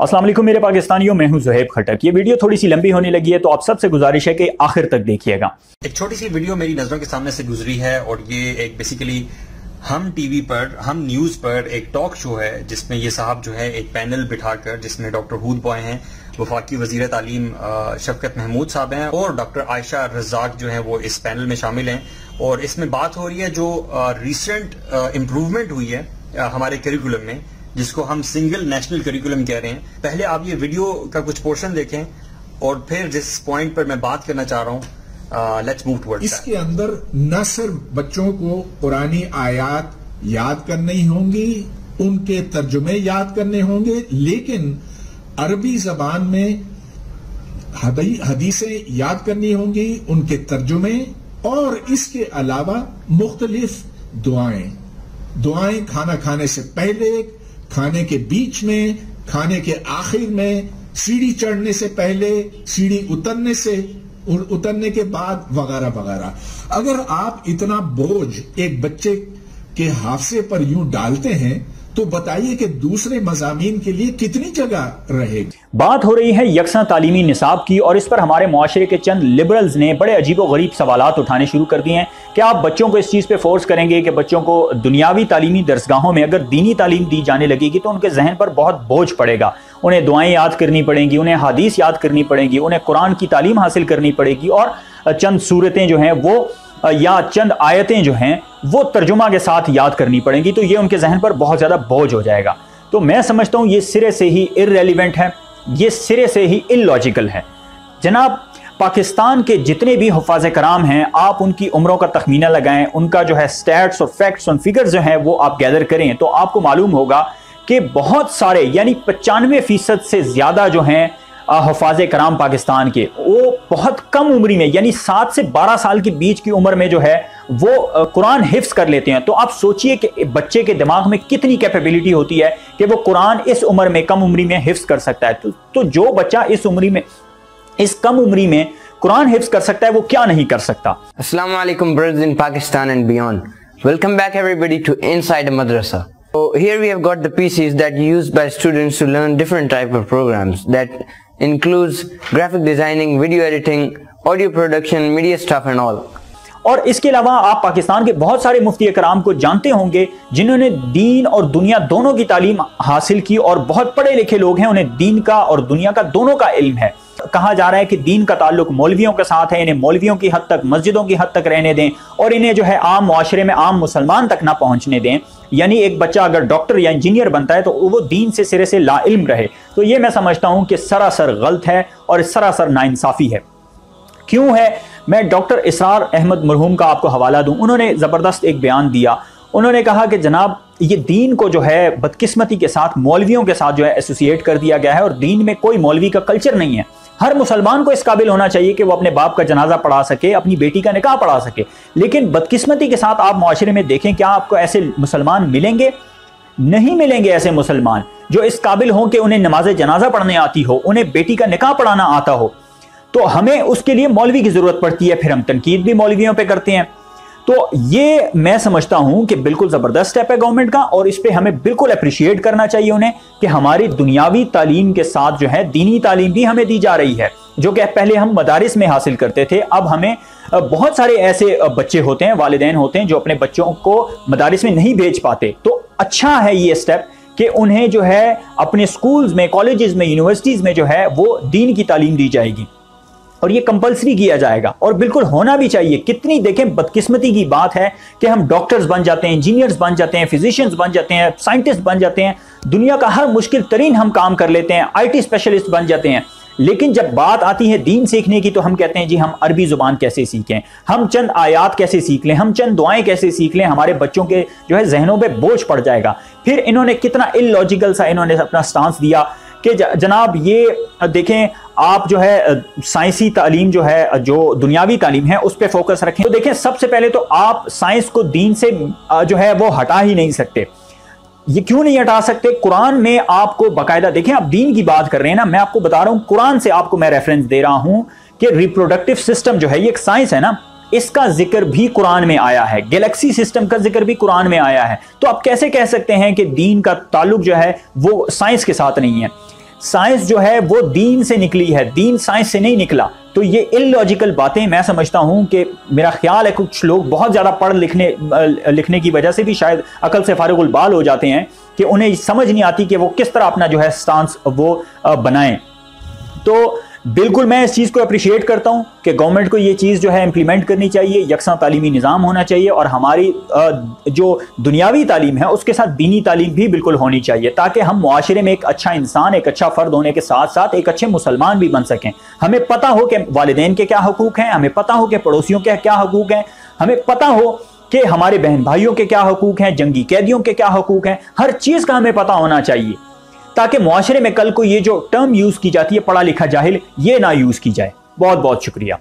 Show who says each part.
Speaker 1: अस्सलाम वालेकुम मेरे पाकिस्तानियों, मैं हूं ज़ुहैब खटक। ये वीडियो थोड़ी सी लंबी होने लगी है तो आप सबसे गुजारिश है कि आखिर तक देखिएगा।
Speaker 2: एक छोटी सी वीडियो मेरी नजरों के सामने से गुजरी है और ये एक बेसिकली हम टीवी पर, हम न्यूज पर एक टॉक शो है जिसमें ये साहब जो है एक पैनल बिठाकर, जिसमें डॉक्टर हूद बॉय हैं, वफाकी वजीर तालीम शफकत महमूद साहब हैं और डॉक्टर आयशा रज़ाक जो है वो इस पैनल में शामिल हैं। और इसमें बात हो रही है जो रिसेंट इम्प्रूवमेंट हुई है हमारे करिकुलम में, जिसको हम सिंगल नेशनल करिकुलम कह रहे हैं। पहले आप ये वीडियो का कुछ पोर्शन देखें और फिर जिस पॉइंट पर मैं बात करना चाह रहा हूँ, लेट्स मूव टुवर्ड्स।
Speaker 3: इसके अंदर न सिर्फ बच्चों को पुरानी आयात याद करनी होंगी, उनके तर्जुमे याद करने होंगे, लेकिन अरबी जबान में हदीसें याद करनी होंगी, उनके तर्जुमे, और इसके अलावा मुख्तलिफ दुआएं खाना खाने से पहले, खाने के बीच में, खाने के आखिर में, सीढ़ी चढ़ने से पहले, सीढ़ी उतरने के बाद, वगैरह वगैरह। अगर आप इतना बोझ एक बच्चे के हाफजे पर यूं डालते हैं तो बताइए कि दूसरे मज़ामीन के लिए कितनी जगह रहेगी।
Speaker 1: बात हो रही है यकसा तालीमी निसाब की, और इस पर हमारे मुआशरे के चंद लिबरल्स ने बड़े अजीबो गरीब सवालात उठाने शुरू कर दिए हैं कि आप बच्चों को इस चीज़ पे फोर्स करेंगे कि बच्चों को दुनियावी तालीमी दरसगाहों में अगर दीनी तालीम दी जाने लगेगी तो उनके जहन पर बहुत बोझ पड़ेगा। उन्हें दुआएं याद करनी पड़ेंगी, उन्हें हदीस याद करनी पड़ेगी, उन्हें कुरान की तालीम हासिल करनी पड़ेगी, और चंद सूरतें जो हैं वो या चंद आयतें जो हैं वो तर्जुमा के साथ याद करनी पड़ेंगी। तो ये उनके जहन पर बहुत ज़्यादा बोझ हो जाएगा। तो मैं समझता हूँ ये सिरे से ही इररेलेवेंट है, ये सिरे से ही इलॉजिकल है। जनाब, पाकिस्तान के जितने भी हुफ़ाज़ कराम हैं, आप उनकी उम्रों का तखमीना लगाएं, उनका जो है स्टैट्स और फैक्ट्स और फिगर्स जो हैं वो आप गैदर करें तो आपको मालूम होगा कि बहुत सारे यानी 95% से ज़्यादा जो हैं हुफ़ाज़ कराम पाकिस्तान के, वो बहुत कम उम्री में यानी 7 से 12 साल के बीच की उम्र में जो है वो कुरान हिफ्ज़ कर लेते हैं। तो आप सोचिए कि बच्चे के दिमाग में कितनी कैपेबिलिटी होती है कि वो कुरान इस उम्र में, कम उम्री में हिफ्ज़ कर सकता है। तो जो बच्चा इस उम्री में, इस कम उम्री में कुरान हिफ्ज़ कर सकता है, वो क्या नहीं कर सकता।
Speaker 4: अस्सलाम वालेकुम brothers in Pakistan and beyond. Welcome back everybody to Inside a Madrasa. So here we have got the PCs that are used by students to learn different type of programs that includes graphic designing, video editing, audio production, media stuff and all.
Speaker 1: और इसके अलावा आप पाकिस्तान के बहुत सारे मुफ्ती कराम को जानते होंगे जिन्होंने दीन और दुनिया दोनों की तालीम हासिल की, और बहुत पढ़े लिखे लोग हैं, उन्हें दीन का और दुनिया का दोनों का इल्म है। कहा जा रहा है कि दीन का ताल्लुक मौलवियों के साथ है, इन्हें मौलवियों की हद तक, मस्जिदों की हद तक रहने दें, और इन्हें जो है आम मुआशरे में आम मुसलमान तक ना पहुंचने दें। यानी एक बच्चा अगर डॉक्टर या इंजीनियर बनता है तो वो दीन से सिरे से लाइल्म रहे। तो ये मैं समझता हूं कि सरासर गलत है और सरासर नाइंसाफी है। क्यों है? मैं डॉक्टर इसरार अहमद मरहूम का आपको हवाला दूं। उन्होंने ज़बरदस्त एक बयान दिया। उन्होंने कहा कि जनाब, ये दीन को जो है बदकिस्मती के साथ मौलवियों के साथ जो है एसोसिएट कर दिया गया है, और दीन में कोई मौलवी का कल्चर नहीं है। हर मुसलमान को इस काबिल होना चाहिए कि वो अपने बाप का जनाजा पढ़ा सके, अपनी बेटी का निकाह पढ़ा सके। लेकिन बदकिस्मती के साथ आप मुआशरे में देखें, क्या आपको ऐसे मुसलमान मिलेंगे? नहीं मिलेंगे ऐसे मुसलमान जो इस काबिल हों कि उन्हें नमाज जनाजा पढ़ने आती हो, उन्हें बेटी का निकाह पढ़ाना आता हो। तो हमें उसके लिए मौलवी की जरूरत पड़ती है, फिर हम तनकीद भी मौलवियों पे करते हैं। तो ये मैं समझता हूं कि बिल्कुल जबरदस्त स्टेप है गवर्नमेंट का, और इस पे हमें बिल्कुल अप्रिशिएट करना चाहिए उन्हें कि हमारी दुनियावी तालीम के साथ जो है दीनी तालीम भी हमें दी जा रही है, जो कि पहले हम मदारिस में हासिल करते थे। अब हमें बहुत सारे ऐसे बच्चे होते हैं, वालिदैन होते हैं जो अपने बच्चों को मदारिस में नहीं भेज पाते। तो अच्छा है ये स्टेप कि उन्हें जो है अपने स्कूल्स में, कॉलेजेस में, यूनिवर्सिटीज में जो है वो दीन की तालीम दी जाएगी, और ये कंपलसरी किया जाएगा, और बिल्कुल होना भी चाहिए। कितनी देखें बदकिस्मती की बात है कि हम डॉक्टर्स बन जाते हैं, इंजीनियर्स बन जाते हैं, फिजिशियंस बन जाते हैं, साइंटिस्ट बन जाते हैं, दुनिया का हर मुश्किल तरीन हम काम कर लेते हैं, IT स्पेशलिस्ट बन जाते हैं। लेकिन जब बात आती है दीन सीखने की तो हम कहते हैं जी हम अरबी जुबान कैसे सीखें, हम चंद आयात कैसे सीख लें, हम चंद दुआएं कैसे सीख लें, हमारे बच्चों के जो है जहनों पे बोझ पड़ जाएगा। फिर इन्होंने कितना इलॉजिकल सा इन्होंने अपना स्टांस दिया कि जनाब ये देखें, आप जो है साइंसी तालीम जो है, जो दुनियावी तालीम है, उस पर फोकस रखें। तो देखें, सबसे पहले तो आप साइंस को दीन से जो है वो हटा ही नहीं सकते। ये क्यों नहीं हटा सकते? कुरान में आपको बाकायदा, देखें आप दीन की बात कर रहे हैं ना, मैं आपको बता रहा हूं, कुरान से आपको मैं रेफरेंस दे रहा हूं कि रिप्रोडक्टिव सिस्टम जो है ये एक साइंस है ना, इसका जिक्र भी कुरान में आया है, गैलेक्सी सिस्टम का जिक्र भी कुरान में आया है। तो आप कैसे कह सकते हैं कि दीन का ताल्लुक जो है वो साइंस के साथ नहीं है? سائنس جو ہے وہ دین سے نکلی ہے، دین سائنس سے نہیں نکلا. تو یہ illogical باتیں میں سمجھتا ہوں کہ میرا خیال ہے کچھ لوگ بہت زیادہ پڑھ لکھنے کی وجہ سے بھی شاید عقل سے فارغ البال ہو جاتے ہیں کہ انہیں سمجھ نہیں آتی کہ وہ کس طرح اپنا جو ہے سٹانس وہ بنائیں. تو بالکل میں اس چیز کو اپریشیٹ کرتا ہوں کہ گورنمنٹ کو یہ چیز جو ہے امپلیمنٹ کرنی چاہیے، یکساں تعلیمی نظام ہونا چاہیے، اور ہماری جو دنیاوی تعلیم ہے اس کے ساتھ دینی تعلیم بھی بالکل ہونی چاہیے، تاکہ ہم معاشرے میں ایک اچھا انسان، ایک اچھا فرد ہونے کے ساتھ ساتھ ایک اچھے مسلمان بھی بن سکیں. ہمیں پتہ ہو کہ والدین کے کیا حقوق ہیں، ہمیں پتہ ہو کہ پڑوسیوں کے کیا حقوق ہیں، ہمیں پتہ ہو کہ ہمارے بہن بھائیوں کے کیا حقوق ہیں، جنگی قیدیوں کے کیا حقوق ہیں. ہر چیز کا ہمیں پتہ ہونا چاہیے تاکہ معاشرے میں کل کو یہ جو ٹرم یوز کی جاتی ہے پڑھا لکھا جاہل، یہ نہ یوز کی جائے. بہت بہت شکریہ.